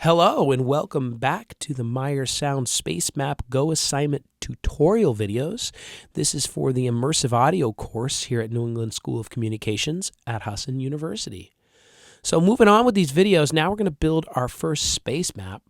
Hello and welcome back to the Meyer Sound Spacemap Go assignment tutorial videos. This is for the immersive audio course here at New England School of Communications at Husson University. So moving on with these videos, now we're going to build our first space map.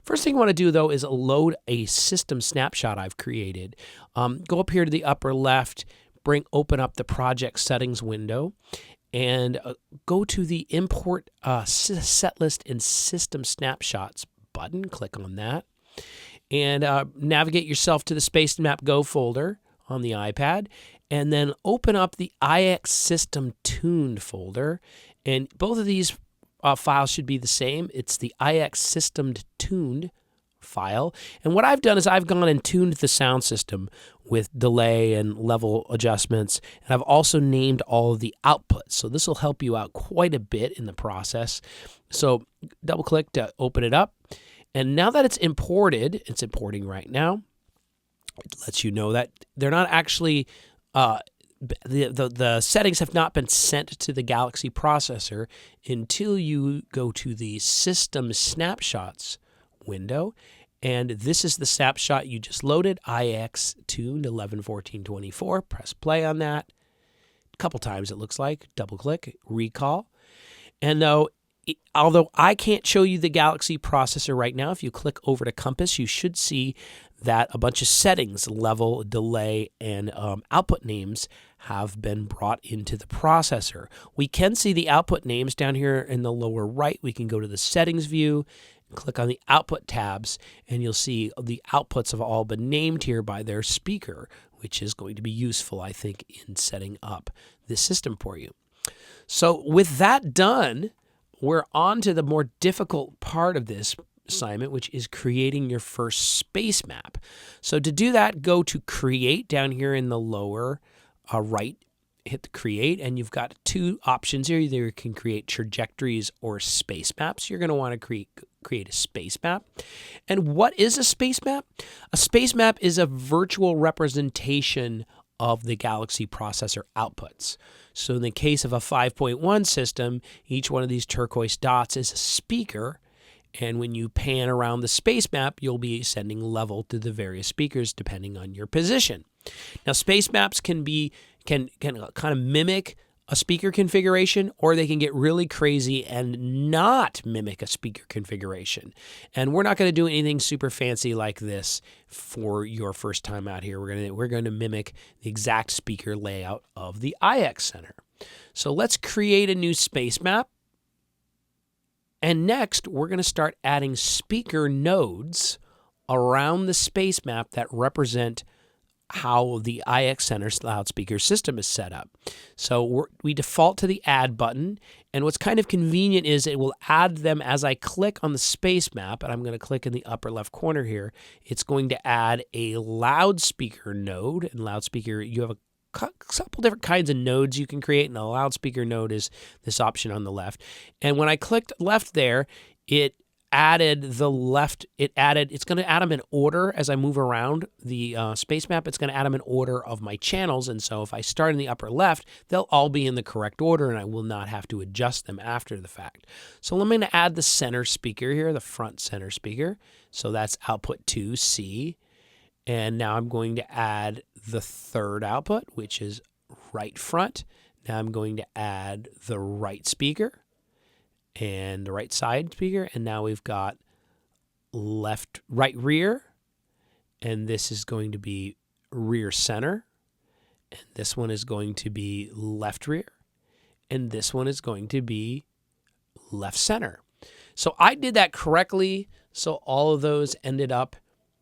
First thing I want to do though is load a system snapshot I've created. Go up here to the upper left, open up the project settings window, and go to the Import Setlist and System Snapshots button. Click on that. And navigate yourself to the Spacemap Go folder on the iPad. And then open up the iX System Tuned folder. And both of these files should be the same. It's the iX System Tuned file. And what I've done is I've gone and tuned the sound system with delay and level adjustments, and I've also named all of the outputs. So this will help you out quite a bit in the process. So double click to open it up. And now that it's imported, it's importing right now. It lets you know that they're not actually the settings have not been sent to the Galaxy processor until you go to the System Snapshots window, and this is the snapshot you just loaded, iX tuned 11/14/24. Press play on that a couple times, it looks like. Double click, recall. And although I can't show you the Galaxy processor right now, if you click over to Compass, you should see that a bunch of settings, level, delay, and output names have been brought into the processor. We can see the output names down here in the lower right. We can go to the settings view, click on the output tabs, and you'll see the outputs have all been named here by their speaker, which is going to be useful, I think, in setting up this system for you. So with that done, we're on to the more difficult part of this assignment, which is creating your first space map. So to do that, go to Create down here in the lower right. Hit the Create, and you've got two options here. Either you can create trajectories or space maps. You're going to want to create a space map. And what is a space map? A space map is a virtual representation of the Galaxy processor outputs. So in the case of a 5.1 system, each one of these turquoise dots is a speaker. And when you pan around the space map, you'll be sending level to the various speakers depending on your position. Now, space maps can kind of mimic a speaker configuration, or they can get really crazy and not mimic a speaker configuration. And we're not going to do anything super fancy like this for your first time out here. We're going to mimic the exact speaker layout of the iX Center. So let's create a new space map. And next, we're going to start adding speaker nodes around the space map that represent how the iX Center's loudspeaker system is set up. So we default to the Add button, and what's kind of convenient is it will add them as I click on the space map, and I'm going to click in the upper left corner here. It's going to add a loudspeaker node, and loudspeaker, you have a couple different kinds of nodes you can create, and a loudspeaker node is this option on the left. And when I clicked left there, it added the left, it's going to add them in order as I move around the space map. It's going to add them in order of my channels, and so if I start in the upper left, they'll all be in the correct order, and I will not have to adjust them after the fact. So I'm going to add the center speaker here, the front center speaker. So that's output 2C. And now I'm going to add the third output, which is right front. Now I'm going to add the right speaker and the right side speaker. And now we've got right rear. And this is going to be rear center. And this one is going to be left rear. And this one is going to be left center. So I did that correctly. So all of those ended up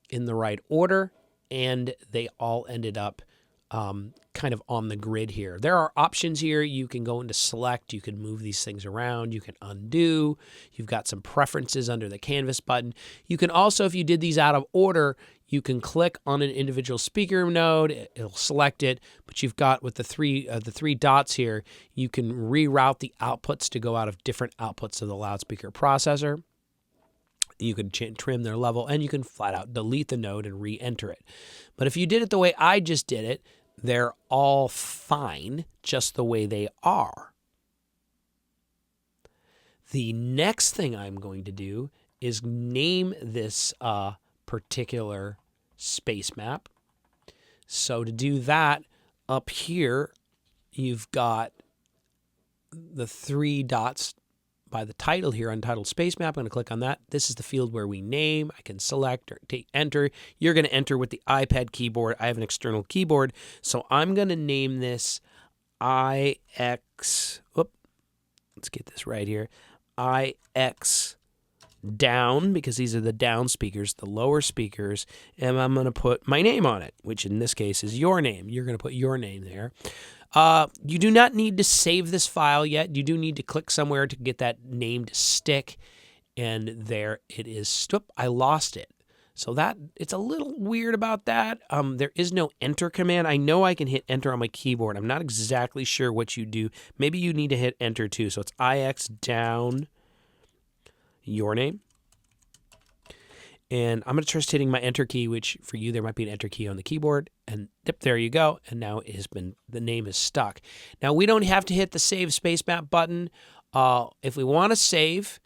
in the right order, and they all ended up kind of on the grid here. There are options here. You can go into select. You can move these things around. You can undo. You've got some preferences under the canvas button. You can also, if you did these out of order, you can click on an individual speaker node. It'll select it, but you've got with the three dots here, you can reroute the outputs to go out of different outputs of the loudspeaker processor. You can trim their level, and you can flat out delete the node and re-enter it. But if you did it the way I just did it, they're all fine just the way they are. The next thing I'm going to do is name this particular space map. So to do that, up here, you've got the 3 dots by the title here, Untitled Space Map. I'm going to click on that. This is the field where we name. I can select or enter. You're going to enter with the iPad keyboard. I have an external keyboard, so I'm going to name this IX. Let's get this right here. IX down, because these are the down speakers, the lower speakers, and I'm going to put my name on it, which in this case is your name. You're going to put your name there. You do not need to save this file yet. You do need to click somewhere to get that name to stick, and there it is. I lost it. So that it's a little weird about that. There is no enter command. I know I can hit enter on my keyboard. I'm not exactly sure what you do. Maybe you need to hit enter too. So it's IX down, your name. And I'm going to trust hitting my enter key, which for you, there might be an enter key on the keyboard. And there you go. And now the name is stuck. Now, we don't have to hit the Save Space Map button. If we want to save,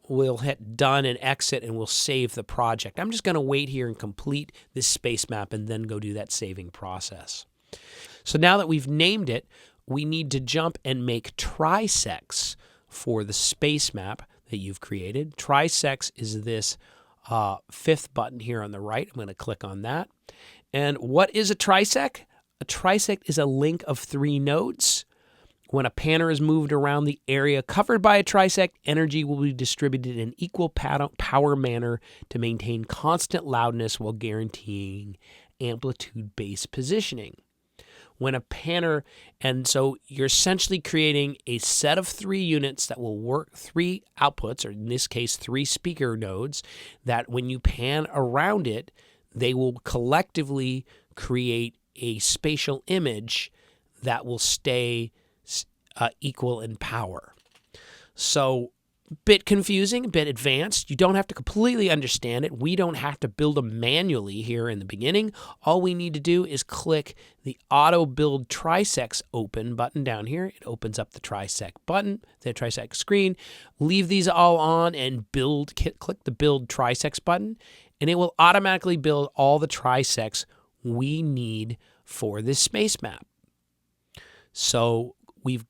we'll hit done and exit, and we'll save the project. I'm just going to wait here and complete this space map and then go do that saving process. So now that we've named it, we need to jump and make trisects for the space map that you've created. Trisects is this 5th button here on the right. I'm going to click on that. And what is a trisect? A trisect is a link of 3 nodes. When a panner is moved around the area covered by a trisect, energy will be distributed in equal power manner to maintain constant loudness while guaranteeing amplitude-based positioning. When a panner, and so you're essentially creating a set of 3 units that will work 3 outputs, or in this case 3 speaker nodes, that when you pan around it, they will collectively create a spatial image that will stay equal in power. So bit confusing, a bit advanced. You don't have to completely understand it. We don't have to build them manually here in the beginning. All we need to do is click the Auto Build Trisects Open button down here. It opens up the trisect button, the trisect screen. Leave these all on and click the Build Trisects button, and it will automatically build all the trisects we need for this space map. So we've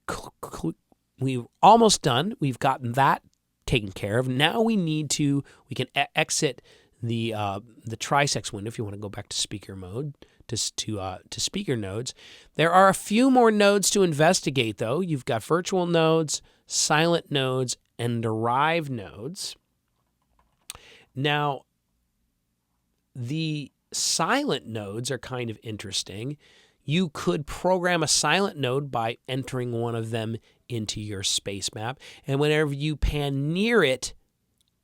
almost done. We've gotten that taken care of. Now we can exit the trisects window if you want to go back to speaker mode, to speaker nodes. There are a few more nodes to investigate, though. You've got virtual nodes, silent nodes, and derived nodes. Now, the silent nodes are kind of interesting. You could program a silent node by entering one of them into your space map, and whenever you pan near it,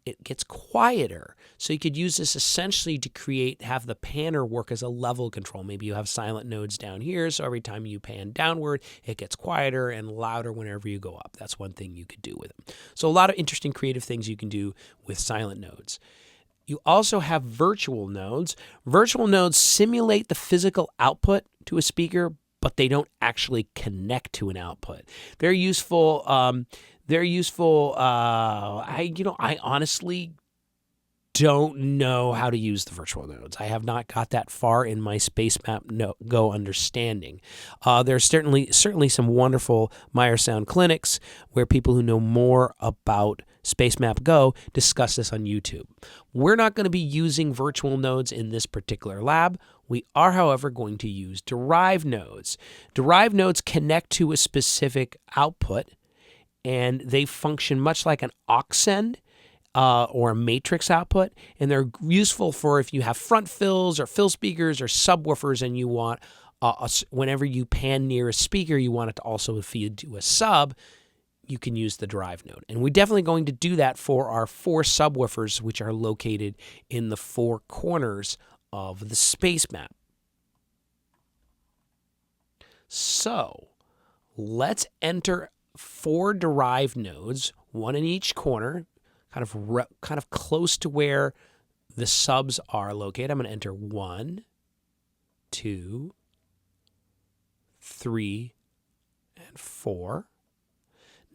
it gets quieter. So you could use this essentially to have the panner work as a level control. Maybe you have silent nodes down here, so every time you pan downward, it gets quieter and louder whenever you go up. That's one thing you could do with them. So a lot of interesting creative things you can do with silent nodes. You also have virtual nodes. Virtual nodes simulate the physical output to a speaker, but they don't actually connect to an output. They're useful. I honestly don't know how to use the virtual nodes. I have not got that far in my Spacemap Go understanding. There's certainly some wonderful Meyer Sound clinics where people who know more about Spacemap Go discuss this on YouTube. We're not going to be using virtual nodes in this particular lab. We are, however, going to use derived nodes. Derived nodes connect to a specific output, and they function much like an aux send or a matrix output, and they're useful for if you have front fills or fill speakers or subwoofers, and you want, whenever you pan near a speaker, you want it to also feed to a sub. You can use the derived node. And we're definitely going to do that for our 4 subwoofers, which are located in the 4 corners of the space map. So let's enter 4 derived nodes, 1 in each corner, kind of close to where the subs are located. I'm going to enter 1, 2, 3, and 4.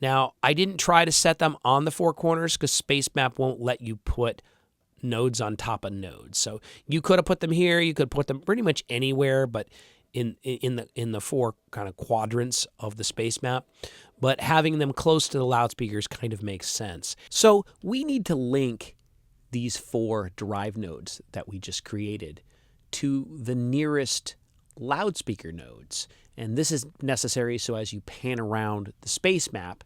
Now, I didn't try to set them on the four corners because Spacemap won't let you put nodes on top of nodes. So you could have put them here. You could put them pretty much anywhere, but in the four kind of quadrants of the Spacemap. But having them close to the loudspeakers kind of makes sense. So we need to link these four derived nodes that we just created to the nearest loudspeaker nodes. And this is necessary so as you pan around the Spacemap,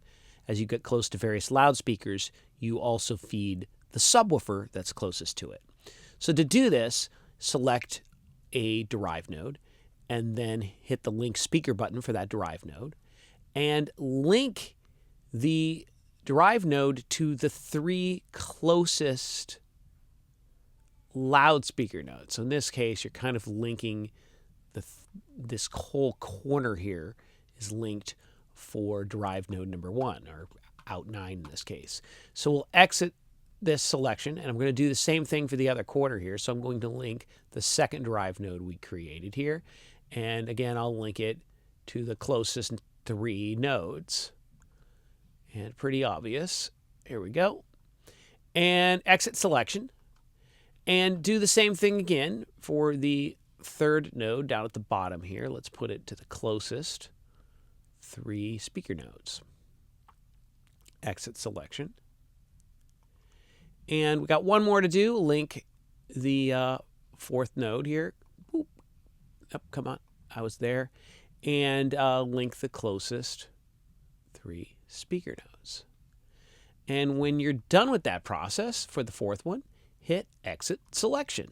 as you get close to various loudspeakers, you also feed the subwoofer that's closest to it. So to do this, select a derived node and then hit the link speaker button for that derived node and link the derived node to the three closest loudspeaker nodes. So in this case, you're kind of linking this whole corner here is linked for derived node number 1, or out 9 in this case. So we'll exit this selection, and I'm going to do the same thing for the other corner here. So I'm going to link the second derived node we created here. And again, I'll link it to the closest 3 nodes. And pretty obvious. Here we go. And exit selection. And do the same thing again for the third node down at the bottom here. Let's put it to the closest 3 speaker nodes. Exit selection. And we got one more to do. Link the fourth node here. Boop. Oh, come on. I was there. And link the closest 3 speaker nodes. And when you're done with that process for the fourth one, hit exit selection.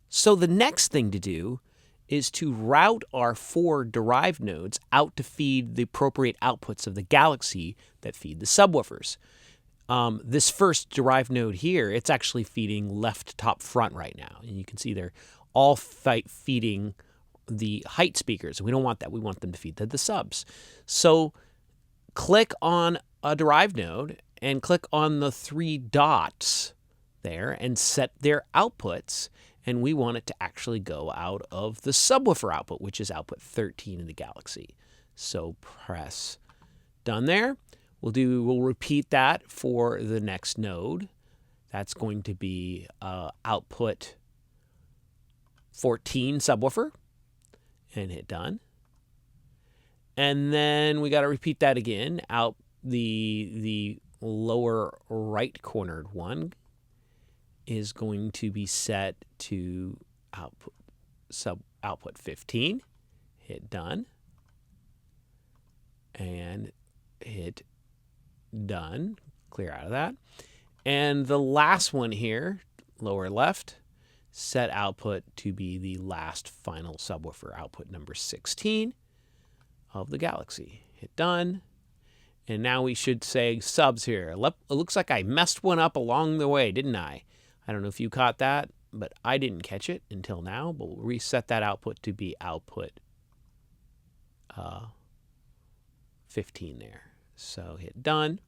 So the next thing to do is to route our 4 derived nodes out to feed the appropriate outputs of the Galaxy that feed the subwoofers. This first derived node here, it's actually feeding left top front right now. And you can see they're all feeding the height speakers. We don't want that. We want them to feed to the subs. So click on a derived node and click on the 3 dots there and set their outputs. And we want it to actually go out of the subwoofer output, which is output 13 in the Galaxy. So press done there. We'll repeat that for the next node. That's going to be output 14 subwoofer, and hit done. And then we got to repeat that again. Out the lower right cornered one is going to be set to output 15. Hit done. And hit done. Clear out of that. And the last one here, lower left, set output to be the last final subwoofer, output number 16 of the Galaxy. Hit done. And now we should say subs here. It looks like I messed one up along the way, didn't I? I don't know if you caught that, but I didn't catch it until now. But we'll reset that output to be output 15 there. So hit done.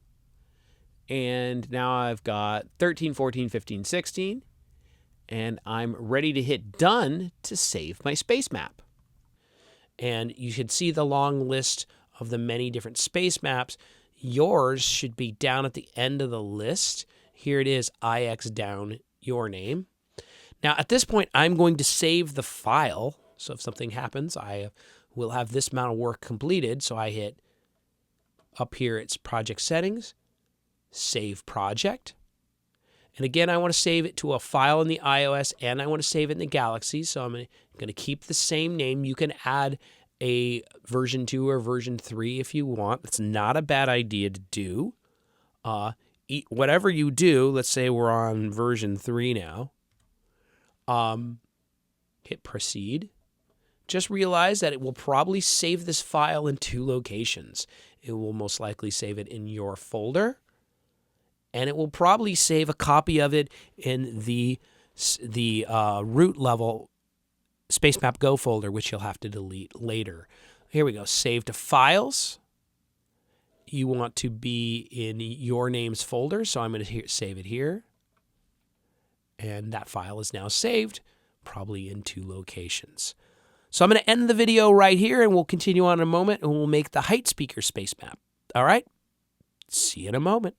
And now I've got 13, 14, 15, 16. And I'm ready to hit done to save my Spacemap. And you should see the long list of the many different Spacemaps. Yours should be down at the end of the list. Here it is, IX down your name. Now at this point, I'm going to save the file. So if something happens, I will have this amount of work completed. So I hit up here, it's project settings, save project. And again, I want to save it to a file in the iOS and I want to save it in the Galaxy. So I'm going to keep the same name. You can add a version 2 or version 3 if you want. It's not a bad idea to do. Whatever you do, let's say we're on version 3 now. Hit proceed. Just realize that it will probably save this file in 2 locations. It will most likely save it in your folder, and it will probably save a copy of it in the root level Spacemap Go folder, which you'll have to delete later. Here we go. Save to files. You want to be in your name's folder, so I'm going to save it here. And that file is now saved, probably in 2 locations. So I'm going to end the video right here, and we'll continue on in a moment, and we'll make the height speaker Spacemap. All right, see you in a moment.